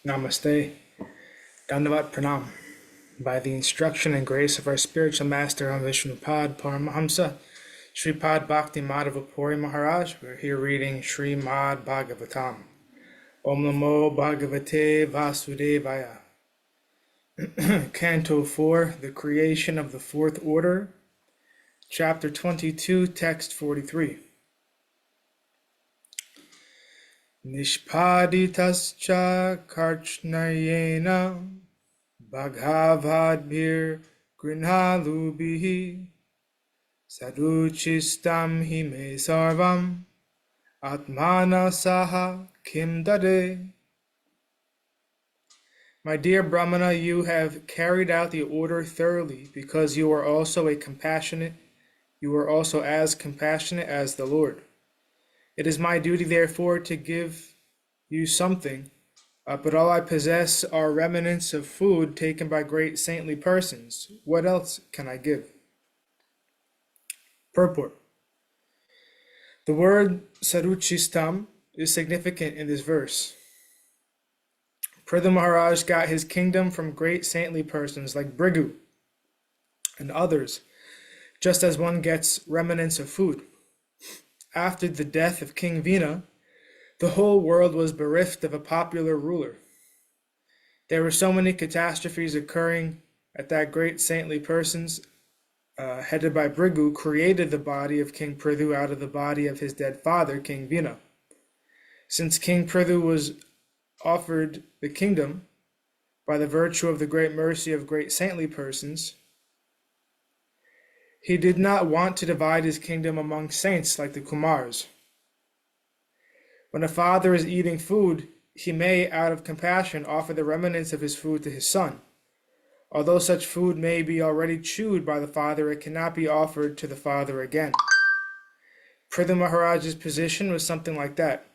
Namaste, Dandavat Pranam. By the instruction and grace of our spiritual master Vishnupad Paramahamsa, Sripad Bhakti Madhava Puri Mahārāja, we're here reading Srimad Bhagavatam. Om Namo Bhagavate Vasudevaya. Canto 4, The Creation of the Fourth Order, Chapter 22, Text 43. Nishpaditascha karchnayena bhagavadbhir grinhalubihi saduchistam hime sarvam atmana saha kim dade. My dear Brahmana, you have carried out the order thoroughly because you are also as compassionate as the Lord. It is my duty, therefore, to give you something, but all I possess are remnants of food taken by great saintly persons. What else can I give? Purport. The word saruchistam is significant in this verse. Pṛthu Maharaj got his kingdom from great saintly persons like Bhrigu and others, just as one gets remnants of food. After the death of King Vina, the whole world was bereft of a popular ruler. There were so many catastrophes occurring that great saintly persons, headed by Bhrigu, created the body of King Pṛthu out of the body of his dead father, King Vina. Since King Pṛthu was offered the kingdom by the virtue of the great mercy of great saintly persons, he did not want to divide his kingdom among saints like the Kumāras. When a father is eating food, he may, out of compassion, offer the remnants of his food to his son. Although such food may be already chewed by the father, it cannot be offered to the father again. Pṛthu Maharaj's position was something like that.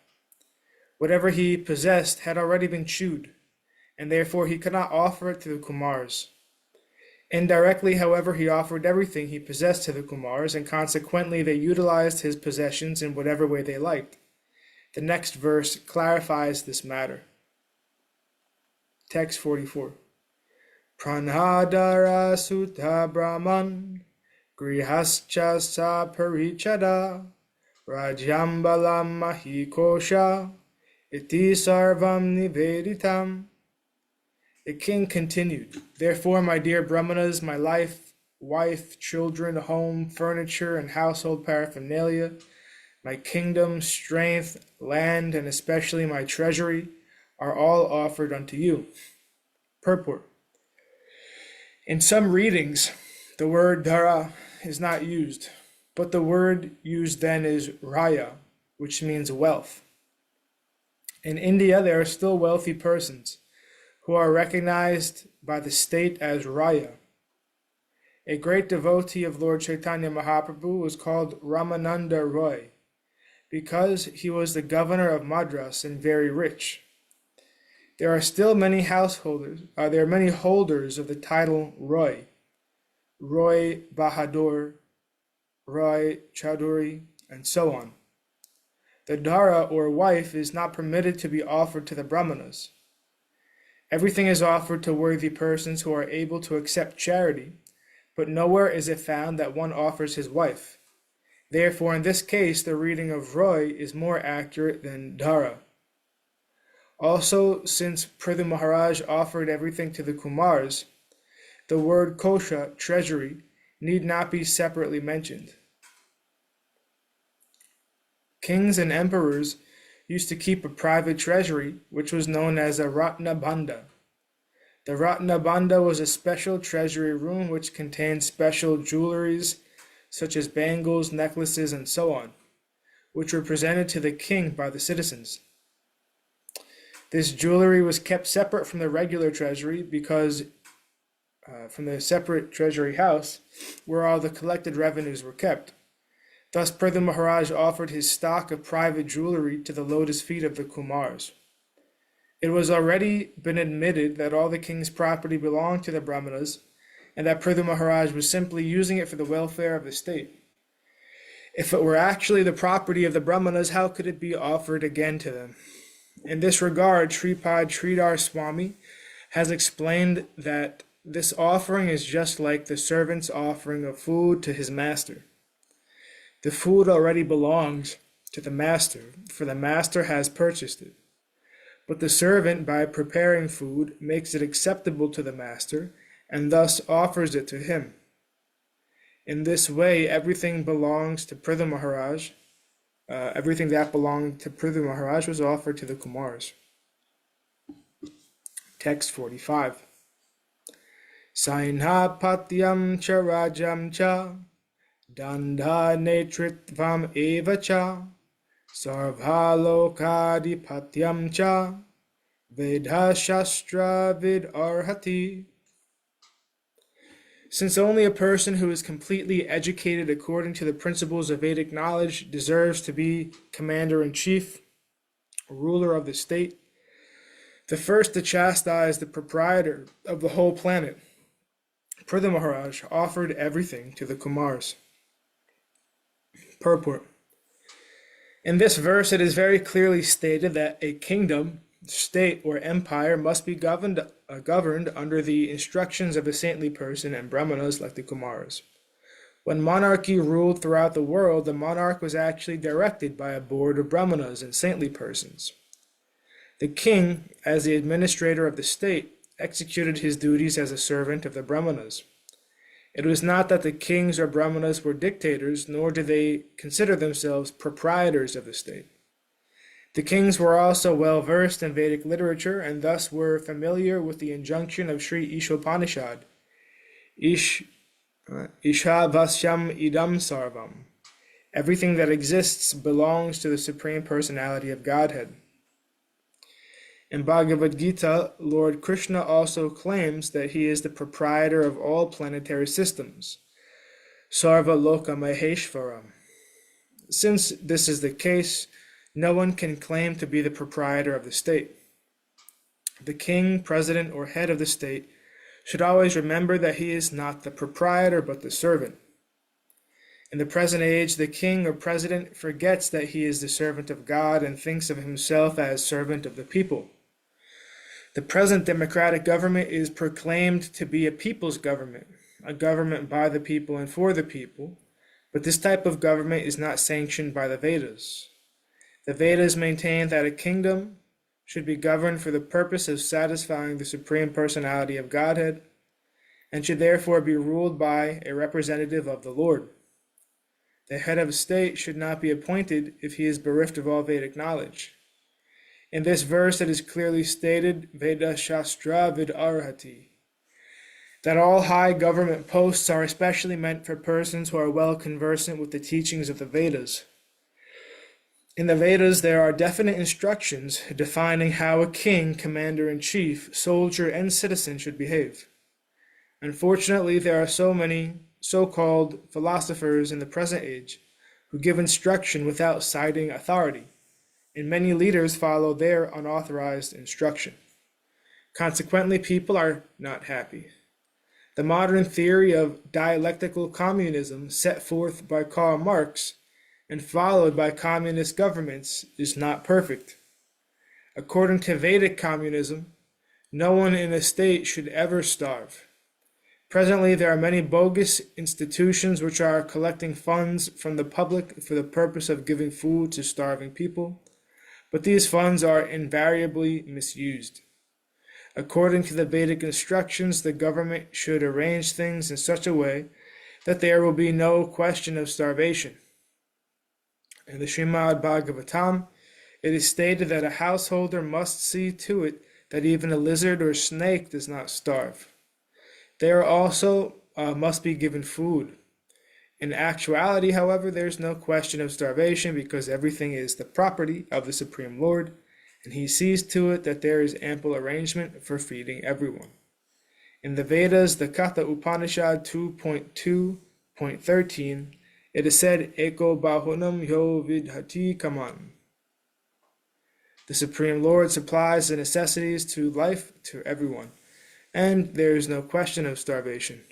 Whatever he possessed had already been chewed, and therefore he could not offer it to the Kumāras. Indirectly, however, he offered everything he possessed to the Kumāras, and consequently they utilized his possessions in whatever way they liked. The next verse clarifies this matter. Text 44. Pranadara sutta brahman grihascha sa parichada rajambalam mahikosha iti sarvam niveditam. The king continued, "Therefore, my dear Brahmanas, my life, wife, children, home, furniture, and household paraphernalia, my kingdom, strength, land, and especially my treasury, are all offered unto you." Purport. In some readings, the word dhara is not used, but the word used then is raya, which means wealth. In India, there are still wealthy persons who are recognized by the state as Raya. A great devotee of Lord Chaitanya Mahaprabhu was called Ramananda Roy because he was the governor of Madras and very rich. There are still many holders of the title Roy, Roy Bahadur, Roy Chaudhuri, and so on. The dhara or wife is not permitted to be offered to the Brahmanas. Everything is offered to worthy persons who are able to accept charity, but nowhere is it found that one offers his wife. Therefore, in this case, the reading of Roy is more accurate than dhara. Also, since Pṛthu Maharaj offered everything to the Kumāras, the word kosha, treasury, need not be separately mentioned. Kings and emperors used to keep a private treasury, which was known as a Ratna Banda. The Ratna Banda was a special treasury room which contained special jewelries, such as bangles, necklaces, and so on, which were presented to the king by the citizens. This jewelry was kept separate from the regular treasury because from the separate treasury house where all the collected revenues were kept. Thus, Pṛthu Maharaj offered his stock of private jewelry to the lotus feet of the Kumāras. It was already been admitted that all the king's property belonged to the Brahmanas, and that Pṛthu Maharaj was simply using it for the welfare of the state. If it were actually the property of the Brahmanas, how could it be offered again to them? In this regard, Sripad Sridhar Swami has explained that this offering is just like the servant's offering of food to his master. The food already belongs to the master, for the master has purchased it. But the servant, by preparing food, makes it acceptable to the master, and thus offers it to him. In this way, everything belongs to Pṛthu Maharaj. Everything that belonged to Pṛthu Maharaj was offered to the Kumāras. Text 45. Sainha patyam cha rajam cha dandha netritvam eva cha sarva lokadi patyam cha vedha shastra vid arhati. Since only a person who is completely educated according to the principles of Vedic knowledge deserves to be commander-in-chief, ruler of the state, the first to chastise the proprietor of the whole planet, Pṛthu Maharaj offered everything to the Kumāras. Purport. In this verse, it is very clearly stated that a kingdom, state, or empire must be governed under the instructions of a saintly person and brahmanas like the Kumāras. When monarchy ruled throughout the world, the monarch was actually directed by a board of brahmanas and saintly persons. The king, as the administrator of the state, executed his duties as a servant of the brahmanas. It was not that the kings or brahmanas were dictators, nor did they consider themselves proprietors of the state. The kings were also well versed in Vedic literature and thus were familiar with the injunction of Sri Ishopanishad, Isha Vasyam Idam Sarvam. Everything that exists belongs to the Supreme Personality of Godhead. In Bhagavad Gita, Lord Krishna also claims that he is the proprietor of all planetary systems, Sarva Loka Maheshvaram. Since this is the case, no one can claim to be the proprietor of the state. The king, president, or head of the state should always remember that he is not the proprietor but the servant. In the present age, the king or president forgets that he is the servant of God and thinks of himself as servant of the people. The present democratic government is proclaimed to be a people's government, a government by the people and for the people, but this type of government is not sanctioned by the Vedas. The Vedas maintain that a kingdom should be governed for the purpose of satisfying the Supreme Personality of Godhead, and should therefore be ruled by a representative of the Lord. The head of state should not be appointed if he is bereft of all Vedic knowledge. In this verse it is clearly stated, Veda Shastra Vid Arhati, that all high government posts are especially meant for persons who are well conversant with the teachings of the Vedas. In the Vedas, there are definite instructions defining how a king, commander-in-chief, soldier, and citizen should behave. Unfortunately, there are so many so-called philosophers in the present age who give instruction without citing authority, and many leaders follow their unauthorized instruction. Consequently, people are not happy. The modern theory of dialectical communism set forth by Karl Marx and followed by communist governments is not perfect. According to Vedic communism, no one in a state should ever starve. Presently, there are many bogus institutions which are collecting funds from the public for the purpose of giving food to starving people, but these funds are invariably misused. According to the Vedic instructions, the government should arrange things in such a way that there will be no question of starvation. In the Srimad Bhagavatam, it is stated that a householder must see to it that even a lizard or snake does not starve. They are also must be given food. In actuality, however, there is no question of starvation because everything is the property of the Supreme Lord, and he sees to it that there is ample arrangement for feeding everyone. In the Vedas, the Katha Upanishad 2.2.13, it is said, Eko Bahunam Yo Vidhati Kaman. The Supreme Lord supplies the necessities to life to everyone, and there is no question of starvation.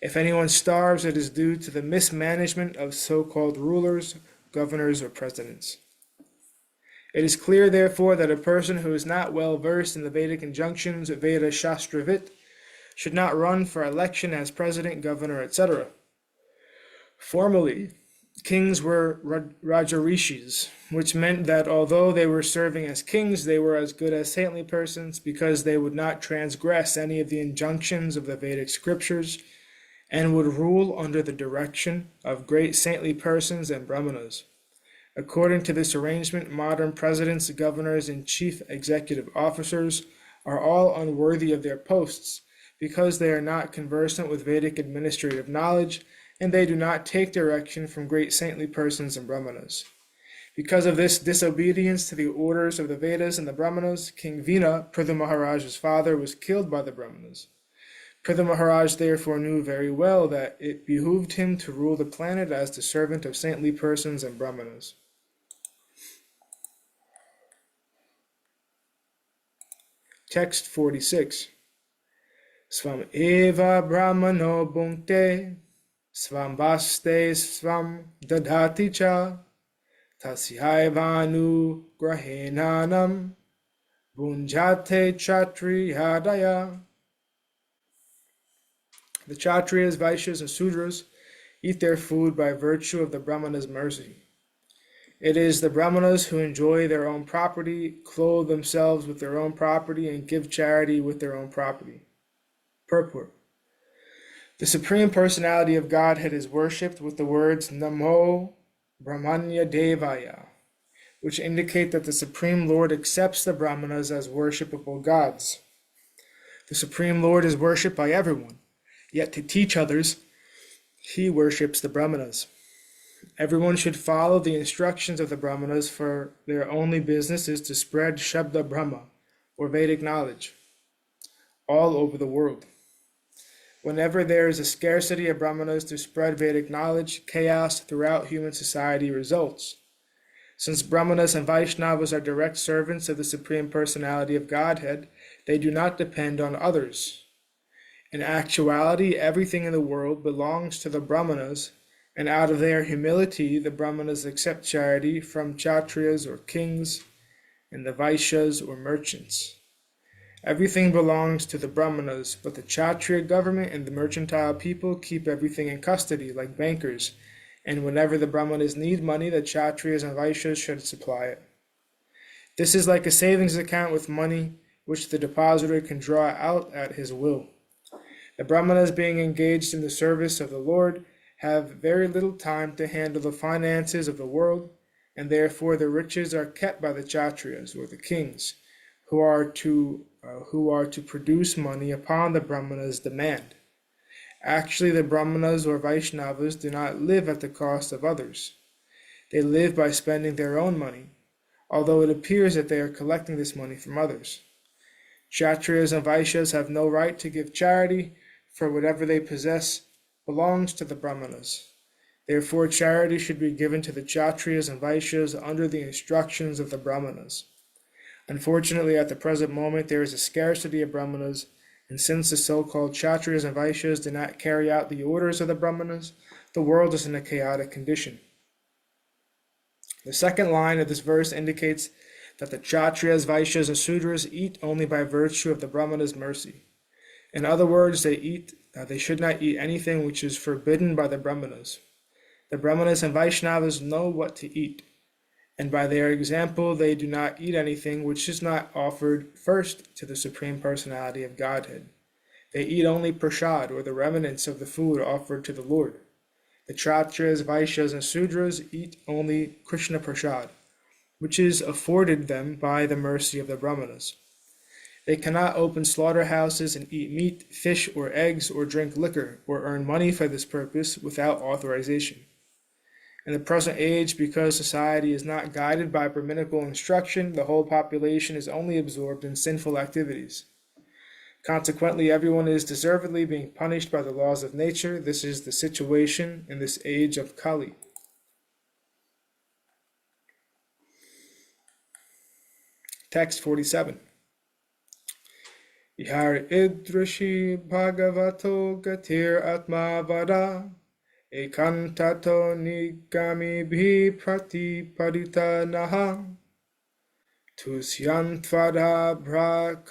If anyone starves, it is due to the mismanagement of so-called rulers, governors, or presidents. It is clear, therefore, that a person who is not well versed in the Vedic injunctions, Veda Shastravit, should not run for election as president, governor, etc. Formerly, kings were Rajarishis, which meant that although they were serving as kings, they were as good as saintly persons because they would not transgress any of the injunctions of the Vedic scriptures and would rule under the direction of great saintly persons and brahmanas. According to this arrangement, modern presidents, governors, and chief executive officers are all unworthy of their posts because they are not conversant with Vedic administrative knowledge and they do not take direction from great saintly persons and brahmanas. Because of this disobedience to the orders of the Vedas and the brahmanas, King Vina, Pṛthu Maharaja's father, was killed by the brahmanas. Pṛthu Maharaj therefore knew very well that it behooved him to rule the planet as the servant of saintly persons and brahmanas. Text 46. Svam eva brahmano bhunkte, svam vaste svam dadhati cha, tasyaivanu grahenanam, bhunjate chatriyadaya. The Kshatriyas, Vaishyas, and Sudras eat their food by virtue of the Brahmana's mercy. It is the Brahmanas who enjoy their own property, clothe themselves with their own property, and give charity with their own property. Purport. The Supreme Personality of Godhead is worshipped with the words Namo Brahmanya Devaya, which indicate that the Supreme Lord accepts the Brahmanas as worshipable gods. The Supreme Lord is worshipped by everyone, yet to teach others, he worships the Brahmanas. Everyone should follow the instructions of the Brahmanas, for their only business is to spread Shabda Brahma, or Vedic knowledge, all over the world. Whenever there is a scarcity of Brahmanas to spread Vedic knowledge, chaos throughout human society results. Since Brahmanas and Vaishnavas are direct servants of the Supreme Personality of Godhead, they do not depend on others. In actuality, everything in the world belongs to the Brahmanas, and out of their humility, the Brahmanas accept charity from Kshatriyas or kings, and the Vaishyas or merchants. Everything belongs to the Brahmanas, but the Kshatriya government and the mercantile people keep everything in custody, like bankers, and whenever the Brahmanas need money, the Kshatriyas and Vaishyas should supply it. This is like a savings account with money, which the depositor can draw out at his will. The Brahmanas, being engaged in the service of the Lord, have very little time to handle the finances of the world, and therefore the riches are kept by the Kshatriyas, or the kings, who are to produce money upon the Brahmanas' demand. Actually, the Brahmanas or Vaishnavas do not live at the cost of others. They live by spending their own money, although it appears that they are collecting this money from others. Kshatriyas and Vaishyas have no right to give charity, for whatever they possess belongs to the Brahmanas. Therefore, charity should be given to the Kshatriyas and Vaishyas under the instructions of the Brahmanas. Unfortunately, at the present moment, there is a scarcity of Brahmanas, and since the so-called Kshatriyas and Vaishyas do not carry out the orders of the Brahmanas, the world is in a chaotic condition. The second line of this verse indicates that the Kshatriyas, Vaishyas, and Sudras eat only by virtue of the Brahmanas' mercy. In other words, they should not eat anything which is forbidden by the Brahmanas. The Brahmanas and Vaishnavas know what to eat, and by their example they do not eat anything which is not offered first to the Supreme Personality of Godhead. They eat only prasad, or the remnants of the food offered to the Lord. The Kshatriyas, Vaishyas, and Sudras eat only Krishna prasad, which is afforded them by the mercy of the Brahmanas. They cannot open slaughterhouses and eat meat, fish, or eggs, or drink liquor, or earn money for this purpose without authorization. In the present age, because society is not guided by Brahminical instruction, the whole population is only absorbed in sinful activities. Consequently, everyone is deservedly being punished by the laws of nature. This is the situation in this age of Kali. Text 47. Ihar idrashi bhagavato gatir atmavada ekantato nigami bhi pratipadita naha Tusyantvada bhra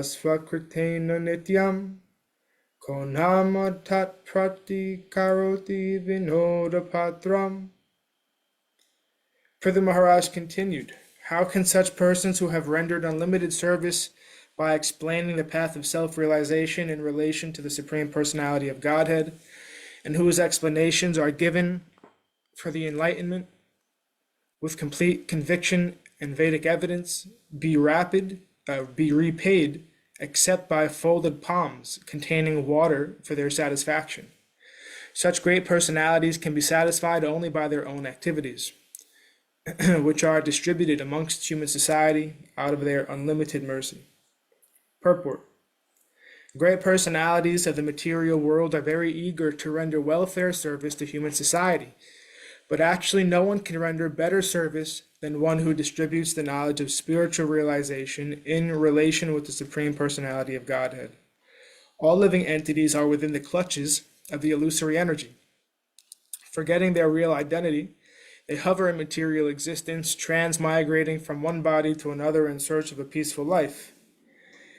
svakritena nityam konama tat prati karoti vinoda patram. Pṛthu Maharaj continued, how can such persons who have rendered unlimited service by explaining the path of self-realization in relation to the Supreme Personality of Godhead, and whose explanations are given for the enlightenment with complete conviction and Vedic evidence, be repaid except by folded palms containing water for their satisfaction? Such great personalities can be satisfied only by their own activities, which are distributed amongst human society out of their unlimited mercy. Purport. Great personalities of the material world are very eager to render welfare service to human society, but actually no one can render better service than one who distributes the knowledge of spiritual realization in relation with the Supreme Personality of Godhead. All living entities are within the clutches of the illusory energy. Forgetting their real identity, they hover in material existence, transmigrating from one body to another in search of a peaceful life.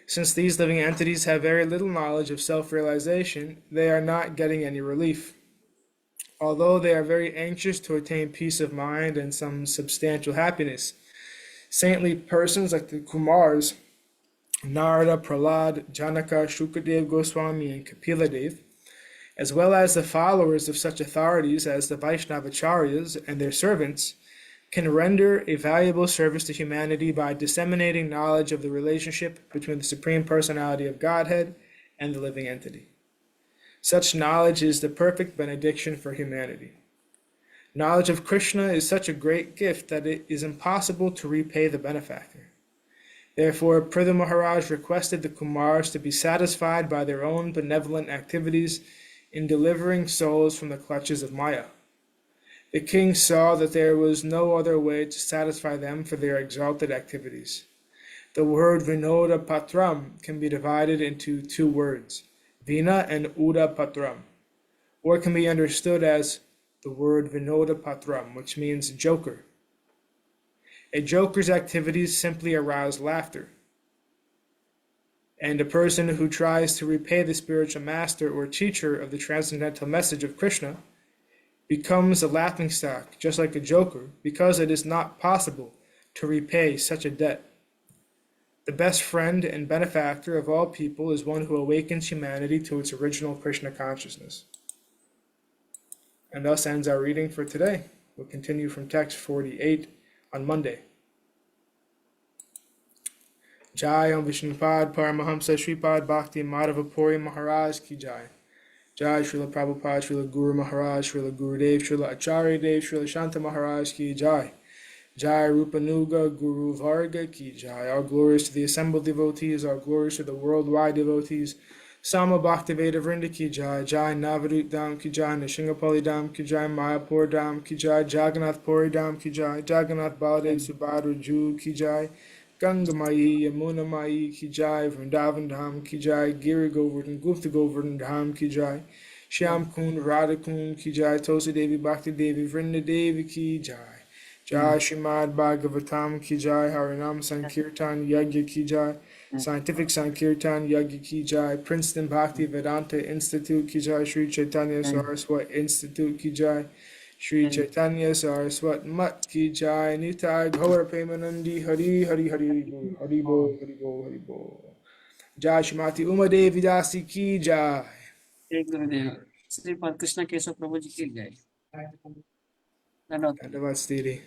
Since these living entities have very little knowledge of self-realization, they are not getting any relief. Although they are very anxious to attain peace of mind and some substantial happiness, saintly persons like the Kumāras, Narada, Prahlad, Janaka, Shukadev Goswami, and Kapiladev, as well as the followers of such authorities as the Vaishnavacharyas and their servants, can render a valuable service to humanity by disseminating knowledge of the relationship between the Supreme Personality of Godhead and the living entity. Such knowledge is the perfect benediction for humanity. Knowledge of Krishna is such a great gift that it is impossible to repay the benefactor. Therefore, Pṛthu Maharaj requested the Kumāras to be satisfied by their own benevolent activities in delivering souls from the clutches of Maya. The king saw that there was no other way to satisfy them for their exalted activities. The word Vinoda Patram can be divided into two words, Vina and Uda Patram, or can be understood as the word Vinoda Patram, which means joker. A joker's activities simply arouse laughter, and a person who tries to repay the spiritual master or teacher of the transcendental message of Krishna becomes a laughingstock, just like a joker, because it is not possible to repay such a debt. The best friend and benefactor of all people is one who awakens humanity to its original Krishna consciousness. And thus ends our reading for today. We'll continue from text 48 on Monday. Jai Om Vishnupad Paramahamsa Sripad Bhakti Madhava Puri Mahārāja Ki Jai. Jai Srila Prabhupada, Srila Guru Maharaj, Srila Gurudev, Srila Acharya Dev, Srila Shanta Maharaj Ki Jai. Jai Rupanuga Guru Varga Ki Jai. All glories to the assembled devotees, all glories to the worldwide devotees. Sama Bhaktivedanta Vrinda Ki Jai. Jai Navadut Dham Ki Jai. Nishingapali Dham Ki Jai. Mayapur Dham Ki Jai. Jagannath Puri Dham Ki Jai. Jagannath Baladev Subhadra Ju Ki Jai. Ganga Mai, Yamuna Mai Ki Jai, Vrindavan Dham Ki Jai, Giri Govardhan, Gupta Govardhan Dham Ki Jai, Shyam Kund, Radha Kund Ki Jai, Tulsi Devi, Bhakti Devi, Vrinda Devi Ki Jai, Jai Srimad Bhagavatam Ki Jai, Harinam Sankirtan Yagya Ki Jai, Scientific Sankirtan Yagya Ki Jai, Princeton Bhaktivedanta Institute Ki Jai, Sri Chaitanya Saraswat Institute Ki Jai, Sri Chaitanya Saraswat Mat Ki Jai, Nitai Gaur Premanandi, Hari Hari Hari Bol, Hari Bol, Hari Bol, Hari Bol. Jai Shrimati Uma Devi Dasi Ki Jai. एक गुरुदेव श्रीपाद कृष्ण केशव प्रभु जी की जय। धन्यवाद। Dhanyavad Stiri.